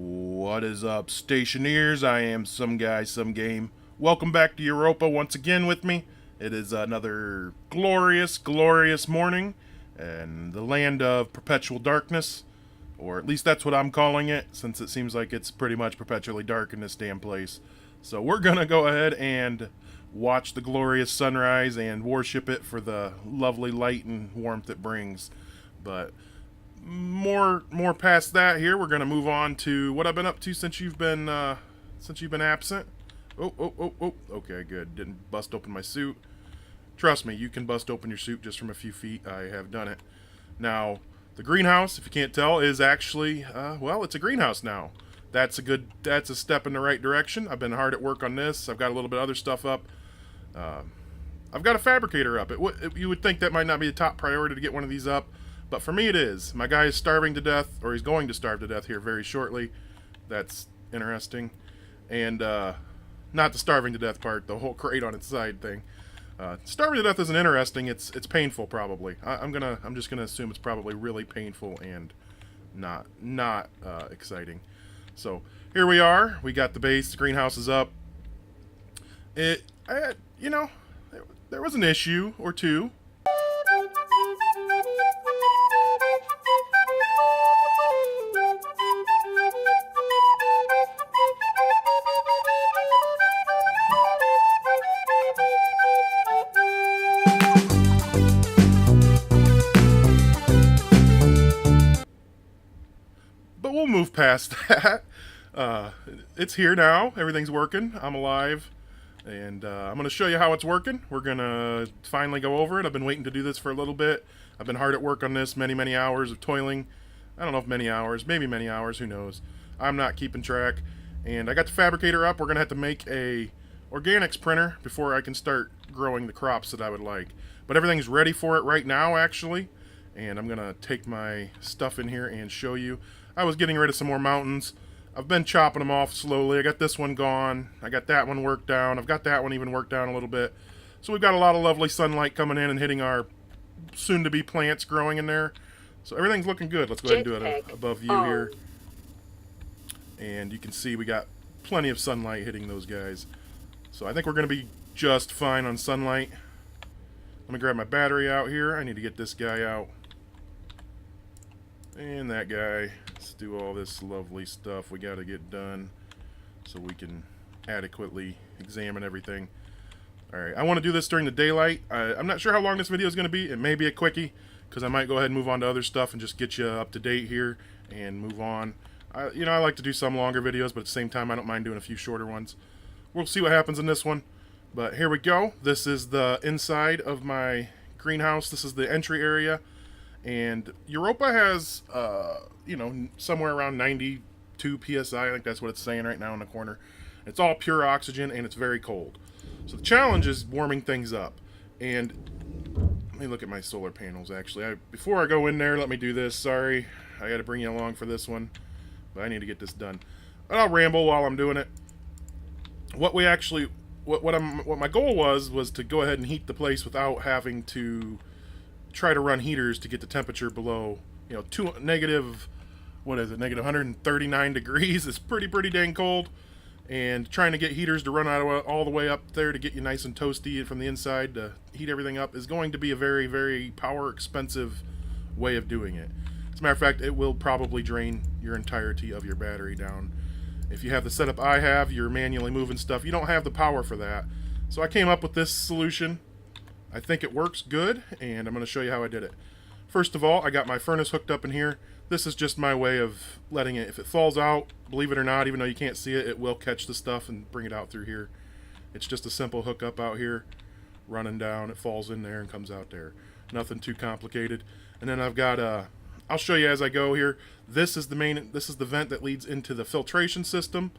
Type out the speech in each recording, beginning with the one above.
What is up, stationeers? I am some guy, some game. Welcome back to Europa once again with me. It is another glorious, glorious morning in the land of perpetual darkness. Or at least that's what I'm calling it, since it seems like it's pretty much perpetually dark in this damn place. So we're gonna go ahead and watch the glorious sunrise and worship it for the lovely light and warmth it brings. But more past that here, we're gonna move on to what I've been up to since you've been absent. Oh. Okay, good. Didn't bust open my suit. Trust me, you can bust open your suit just from a few feet. I have done it. Now, the greenhouse, if you can't tell, is actually well, it's a greenhouse now. That's a step in the right direction. I've been hard at work on this. I've got a little bit of other stuff up. I've got a fabricator up. You would think that might not be the top priority to get one of these up, but for me it is. My guy is starving to death, or he's going to starve to death here very shortly. That's interesting. And not the starving to death part, the whole crate on its side thing. Starving to death isn't interesting. It's painful probably. I'm just gonna assume it's probably really painful and not exciting. So here we are. We got the base. The greenhouse is up. You know, there was an issue or two. But we'll move past that. It's here now. Everything's working. I'm alive. And I'm going to show you how it's working. We're going to finally go over it. I've been waiting to do this for a little bit. I've been hard at work on this. Many hours of toiling. I don't know if many hours. Maybe many hours. Who knows? I'm not keeping track. And I got the fabricator up. We're going to have to make a organics printer before I can start growing the crops that I would like. But everything's ready for it right now, actually. And I'm going to take my stuff in here and show you. I was getting rid of some more mountains. I've been chopping them off slowly. I got this one gone. I got that one worked down. I've got that one even worked down a little bit. So we've got a lot of lovely sunlight coming in and hitting our soon-to-be plants growing in there. So everything's looking good. Let's go ahead and do it above view here. And you can see we got plenty of sunlight hitting those guys. So I think we're going to be just fine on sunlight. Let me grab my battery out here. I need to get this guy out. And that guy. Let's do all this lovely stuff we got to get done so we can adequately examine everything. Alright, I want to do this during the daylight. I'm not sure how long this video is going to be. It may be a quickie, because I might go ahead and move on to other stuff and just get you up to date here and move on. I like to do some longer videos, but at the same time I don't mind doing a few shorter ones. We'll see what happens in this one. But here we go. This is the inside of my greenhouse. This is the entry area. And Europa has, somewhere around 92 psi. I think that's what it's saying right now in the corner. It's all pure oxygen, and it's very cold. So the challenge is warming things up. And let me look at my solar panels, actually. Before I go in there, let me do this. Sorry, I got to bring you along for this one. But I need to get this done. But I'll ramble while I'm doing it. What my goal was to go ahead and heat the place without having to try to run heaters to get the temperature below, negative 139 degrees is pretty dang cold, and trying to get heaters to run out all the way up there to get you nice and toasty from the inside to heat everything up is going to be a very power expensive way of doing it. As a matter of fact, it will probably drain your entirety of your battery down. If you have the setup I have, you're manually moving stuff, you don't have the power for that. So I came up with this solution. I think it works good, and I'm going to show you how I did it. First of all, I got my furnace hooked up in here. This is just my way of letting it, if it falls out, believe it or not, even though you can't see it, it will catch the stuff and bring it out through here. It's just a simple hookup out here, running down, it falls in there and comes out there. Nothing too complicated. And then I've got, I'll show you as I go here. This is the vent that leads into the filtration system,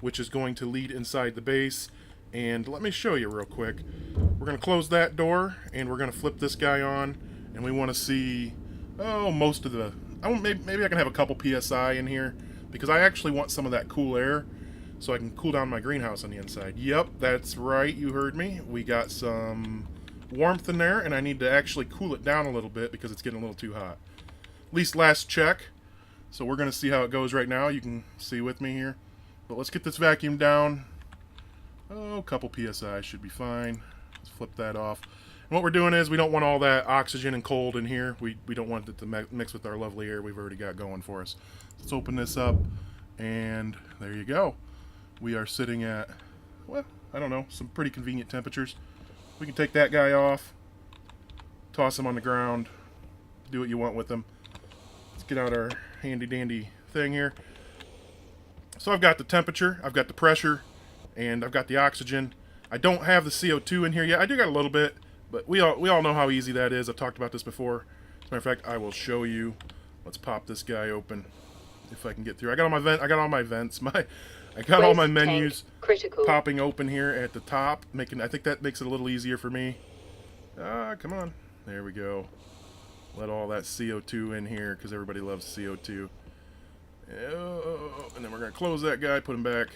which is going to lead inside the base. And let me show you real quick. We're going to close that door, and we're going to flip this guy on, and we want to see, most of the, maybe I can have a couple PSI in here, because I actually want some of that cool air, so I can cool down my greenhouse on the inside. Yep, that's right, you heard me. We got some warmth in there, and I need to actually cool it down a little bit, because it's getting a little too hot. At least last check, So we're going to see how it goes right now. You can see with me here. But let's get this vacuum down. Oh, a couple PSI should be fine. Let's flip that off. And what we're doing is we don't want all that oxygen and cold in here. We don't want it to mix with our lovely air we've already got going for us. Let's open this up, and there you go. We are sitting at, well, I don't know, some pretty convenient temperatures. We can take that guy off, toss him on the ground, do what you want with him. Let's get out our handy dandy thing here. So I've got the temperature, I've got the pressure, and I've got the oxygen. I don't have the CO2 in here yet. I do got a little bit, but we all know how easy that is. I've talked about this before. As a matter of fact, I will show you. Let's pop this guy open if I can get through. I got all my vents. I got all my menus popping open here at the top, I think that makes it a little easier for me. Come on. There we go. Let all that CO2 in here because everybody loves CO2. And then we're going to close that guy, put him back.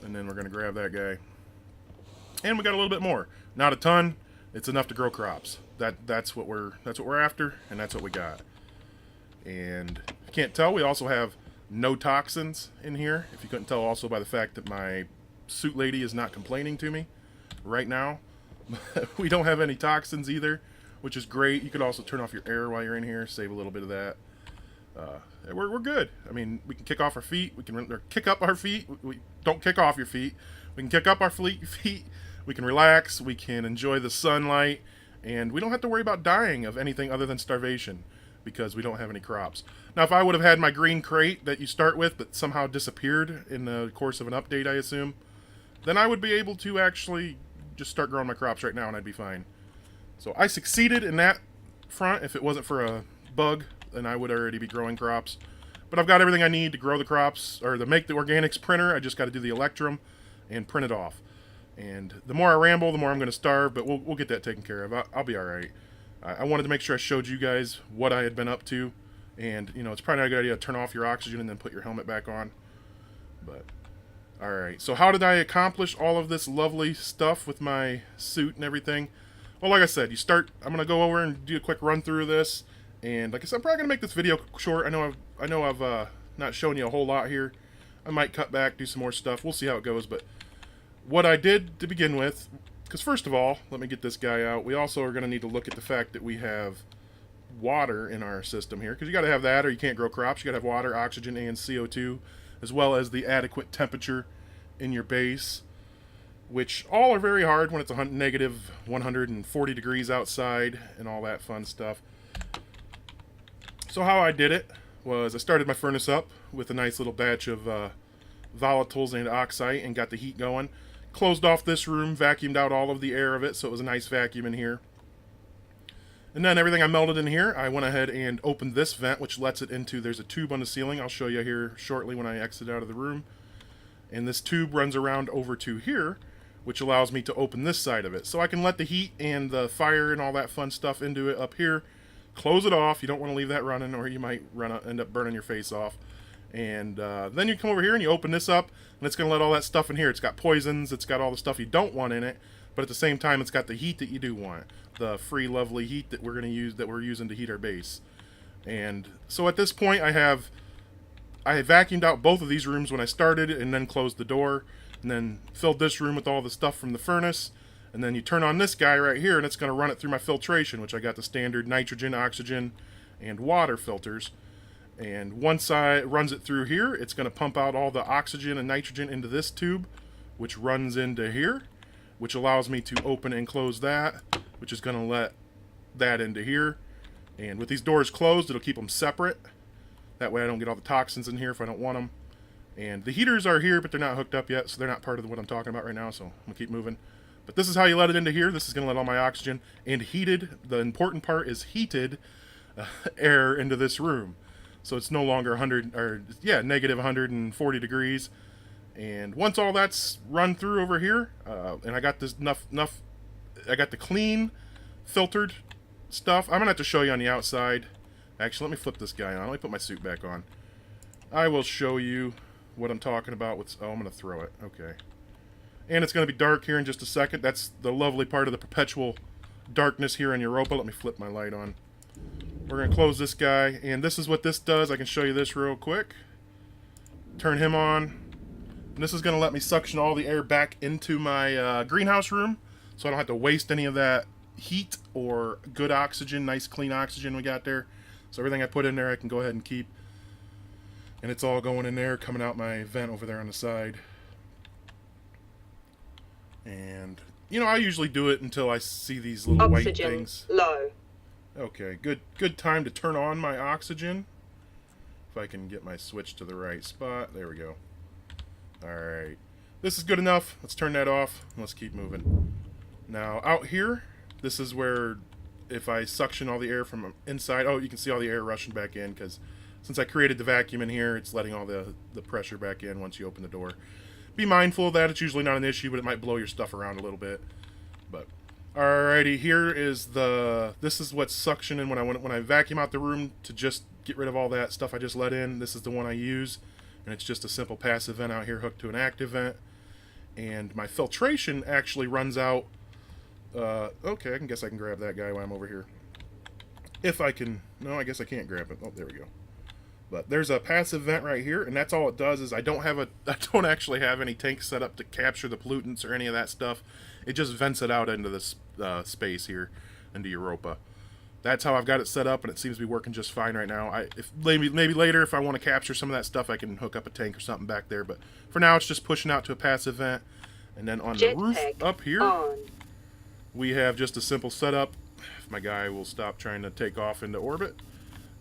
And then we're going to grab that guy. And we got a little bit more. Not a ton. It's enough to grow crops. That's what we're after, and that's what we got. And if you can't tell, we also have no toxins in here. If you couldn't tell also by the fact that my suit lady is not complaining to me right now. We don't have any toxins either, which is great. You could also turn off your air while you're in here, save a little bit of that. We're good. I mean, we can kick off our feet. We can kick up our feet. We don't kick off your feet. We can kick up our feet. We can relax. We can enjoy the sunlight, and we don't have to worry about dying of anything other than starvation because we don't have any crops. Now, if I would have had my green crate that you start with but somehow disappeared in the course of an update, I assume, then I would be able to actually just start growing my crops right now, and I'd be fine. So I succeeded in that front. If it wasn't for a bug, then I would already be growing crops. But I've got everything I need to grow the crops, or to make the organics printer. I just got to do the Electrum and print it off. And the more I ramble, the more I'm going to starve, but we'll get that taken care of. I'll be all right. I wanted to make sure I showed you guys what I had been up to. And, you know, it's probably not a good idea to turn off your oxygen and then put your helmet back on. But, all right. So how did I accomplish all of this lovely stuff with my suit and everything? Well, like I said, I'm going to go over and do a quick run through of this. And like I said, I'm probably going to make this video short. I know I've not shown you a whole lot here. I might cut back, do some more stuff. We'll see how it goes. But what I did to begin with, because first of all, let me get this guy out. We also are going to need to look at the fact that we have water in our system here, because you got to have that or you can't grow crops. You got to have water, oxygen, and CO2, as well as the adequate temperature in your base, which all are very hard when it's negative 140 degrees outside and all that fun stuff. So how I did it was I started my furnace up with a nice little batch of volatiles and oxide and got the heat going. Closed off this room, vacuumed out all of the air of it, so it was a nice vacuum in here. And then everything I melted in here, I went ahead and opened this vent, which lets it into, there's a tube on the ceiling. I'll show you here shortly when I exit out of the room. And this tube runs around over to here, which allows me to open this side of it. So I can let the heat and the fire and all that fun stuff into it up here. Close it off. You don't want to leave that running, or you might end up burning your face off. And then you come over here and you open this up, and it's going to let all that stuff in here. It's got poisons. It's got all the stuff you don't want in it, but at the same time, it's got the heat that you do want. The free, lovely heat that we're using to heat our base. And so at this point, I vacuumed out both of these rooms when I started, and then closed the door, and then filled this room with all the stuff from the furnace. And then you turn on this guy right here, and it's going to run it through my filtration, which I got the standard nitrogen, oxygen, and water filters. And once I runs it through here, it's going to pump out all the oxygen and nitrogen into this tube, which runs into here, which allows me to open and close that, which is going to let that into here. And with these doors closed, it'll keep them separate. That way I don't get all the toxins in here if I don't want them. And the heaters are here, but they're not hooked up yet, so they're not part of what I'm talking about right now, so I'm going to keep moving. But this is how you let it into here. This is going to let all my oxygen and heated, the important part is heated air into this room. So it's no longer negative 140 degrees. And once all that's run through over here, and I got this I got the clean, filtered stuff. I'm going to have to show you on the outside. Actually, let me flip this guy on. Let me put my suit back on. I will show you what I'm talking about. I'm going to throw it. Okay. And it's going to be dark here in just a second. That's the lovely part of the perpetual darkness here in Europa. Let me flip my light on. We're going to close this guy, and this is what this does. I can show you this real quick. Turn him on. And this is going to let me suction all the air back into my greenhouse room, so I don't have to waste any of that heat or good oxygen, nice clean oxygen we got there. So everything I put in there I can go ahead and keep. And it's all going in there, coming out my vent over there on the side. And, you know, I usually do it until I see these little white things. Low. Okay, good time to turn on my oxygen. If I can get my switch to the right spot. There we go. Alright. This is good enough. Let's turn that off. Let's keep moving. Now, out here, this is where if I suction all the air from inside... Oh, you can see all the air rushing back in, because since I created the vacuum in here, it's letting all the pressure back in once you open the door. Be mindful of that. It's usually not an issue, but it might blow your stuff around a little bit. But alrighty, here is the... This is what's suctioning when I vacuum out the room to just get rid of all that stuff I just let in. This is the one I use, and it's just a simple passive vent out here hooked to an active vent. And my filtration actually runs out... okay, I guess I can grab that guy while I'm over here. If I can... No, I guess I can't grab it. Oh, there we go. But there's a passive vent right here, and that's all it does is I don't actually have any tanks set up to capture the pollutants or any of that stuff. It just vents it out into this space here, into Europa. That's how I've got it set up, and it seems to be working just fine right now. If maybe later, if I want to capture some of that stuff, I can hook up a tank or something back there. But for now, it's just pushing out to a passive vent. And then on the roof up here, we have just a simple setup. If my guy will stop trying to take off into orbit.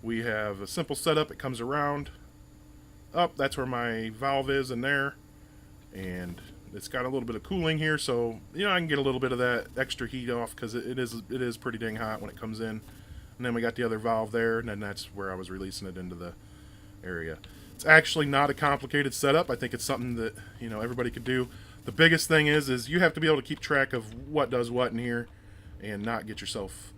We have a simple setup. It comes around. Up, that's where my valve is in there. And it's got a little bit of cooling here, so you know I can get a little bit of that extra heat off because it is pretty dang hot when it comes in. And then we got the other valve there, and then that's where I was releasing it into the area. It's actually not a complicated setup. I think it's something that, you know, everybody could do. The biggest thing is you have to be able to keep track of what does what in here and not get yourself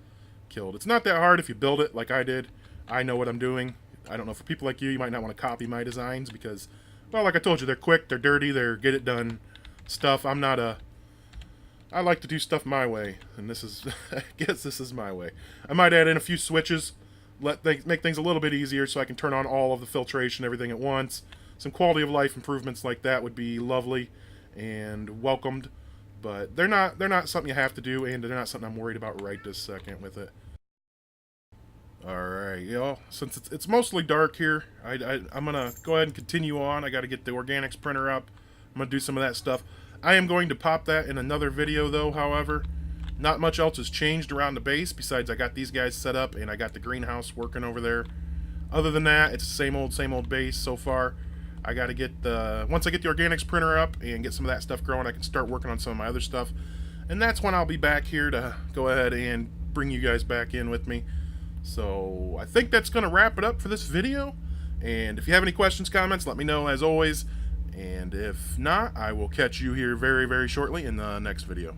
killed. It's not that hard if you build it like I did. I know what I'm doing. I don't know, for people like you might not want to copy my designs because, well, like I told you, they're quick, they're dirty, they're get it done stuff. I like to do stuff my way, and this is, I guess this is my way. I might add in a few switches, make things a little bit easier so I can turn on all of the filtration, everything at once. Some quality of life improvements like that would be lovely and welcomed, but they're not something you have to do, and they're not something I'm worried about right this second with it. Alright, y'all, since it's mostly dark here, I'm going to go ahead and continue on. I got to get the organics printer up. I'm going to do some of that stuff. I am going to pop that in another video, though, however. Not much else has changed around the base, besides I got these guys set up, and I got the greenhouse working over there. Other than that, it's the same old base so far. I got to get once I get the organics printer up and get some of that stuff growing, I can start working on some of my other stuff. And that's when I'll be back here to go ahead and bring you guys back in with me. So I think that's going to wrap it up for this video. And if you have any questions, comments, let me know as always. And if not, I will catch you here very, very shortly in the next video.